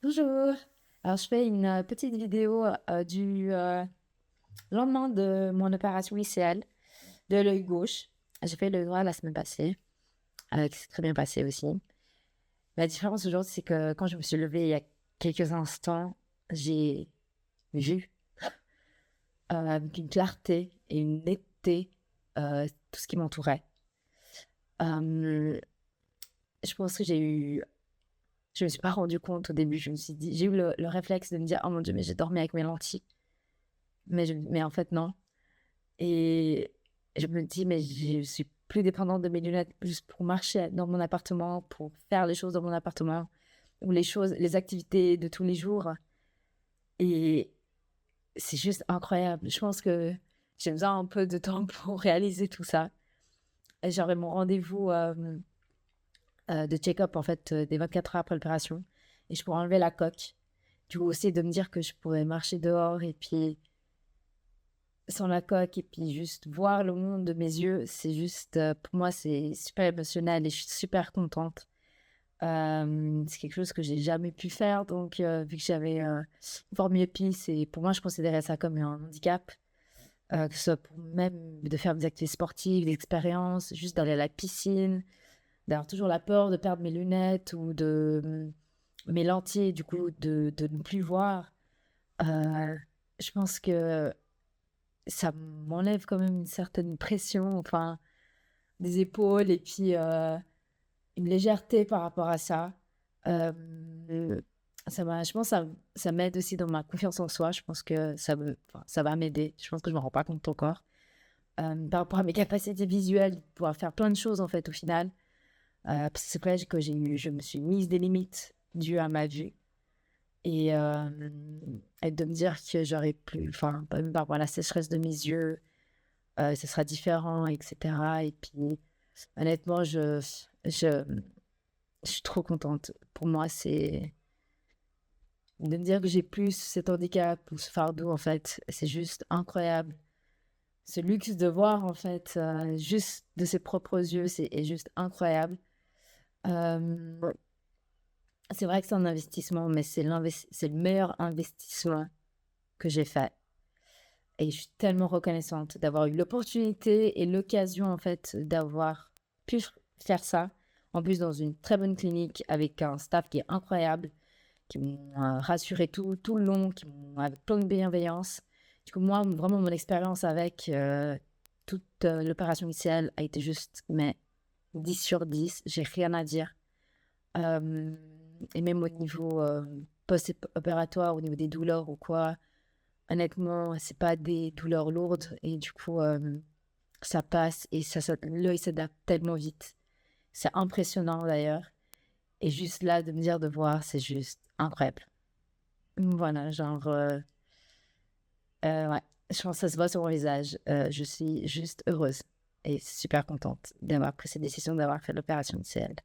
Bonjour. Alors, je fais une petite vidéo du lendemain de mon opération ICL de l'œil gauche. J'ai fait le droit la semaine passée, qui s'est très bien passé aussi. La différence aujourd'hui, c'est que quand je me suis levée il y a quelques instants, j'ai vu avec une clarté et une netteté tout ce qui m'entourait. Euh, je pense que je me suis pas rendu compte au début. Je me suis dit, j'ai eu le réflexe de me dire, oh mon Dieu, mais j'ai dormi avec mes lentilles. Mais en fait, non. Et je me dis, mais je suis plus dépendante de mes lunettes juste pour marcher dans mon appartement, pour faire les choses dans mon appartement, ou les activités de tous les jours. Et c'est juste incroyable. Je pense que j'ai besoin un peu de temps pour réaliser tout ça. Et j'aurai mon rendez-vous de check-up, en fait, des 24 heures après l'opération. Et je pourrais enlever la coque. Du coup, aussi de me dire que je pourrais marcher dehors et puis sans la coque et puis juste voir le monde de mes yeux, c'est juste, pour moi, c'est super émotionnel et je suis super contente. C'est quelque chose que j'ai jamais pu faire, donc vu que j'avais une forme myopie, pour moi, je considérais ça comme un handicap, que ce soit pour même de faire des activités sportives, des expériences, juste d'aller à la piscine, d'avoir toujours la peur de perdre mes lunettes ou mes lentilles, du coup, de ne plus voir. Je pense que ça m'enlève quand même une certaine pression, enfin, des épaules et puis une légèreté par rapport à ça. Euh, je pense que ça m'aide aussi dans ma confiance en soi. Je pense que enfin, ça va m'aider. Je pense que je ne me rends pas compte encore. Par rapport à mes capacités visuelles, de pouvoir faire plein de choses en fait au final. Parce que c'est vrai que je me suis mise des limites dues à ma vue. Et de me dire que j'aurais plus, enfin, même par rapport à la sécheresse de mes yeux, ce sera différent, etc. Et puis, honnêtement, je, je suis trop contente. Pour moi, c'est de me dire que j'ai plus cet handicap ou ce fardeau, en fait, c'est juste incroyable. Ce luxe de voir, en fait, juste de ses propres yeux, est juste incroyable. Euh, c'est vrai que c'est un investissement, mais c'est le meilleur investissement que j'ai fait. Et je suis tellement reconnaissante d'avoir eu l'opportunité et l'occasion, en fait, d'avoir pu faire ça. En plus, dans une très bonne clinique avec un staff qui est incroyable, qui m'ont rassuré tout le long, qui m'ont avec plein de bienveillance. Du coup, moi, vraiment, mon expérience avec toute l'opération initiale a été juste, mais 10 sur 10, j'ai rien à dire. Euh, et même au niveau post-opératoire, au niveau des douleurs ou quoi, honnêtement, c'est pas des douleurs lourdes et du coup, ça passe et l'œil s'adapte tellement vite. C'est impressionnant d'ailleurs. Et juste là, de me dire de voir, c'est juste incroyable. Voilà, genre, ouais, je pense que ça se voit sur mon visage. Je suis juste heureuse et super contente d'avoir pris cette décision d'avoir fait l'opération de CL.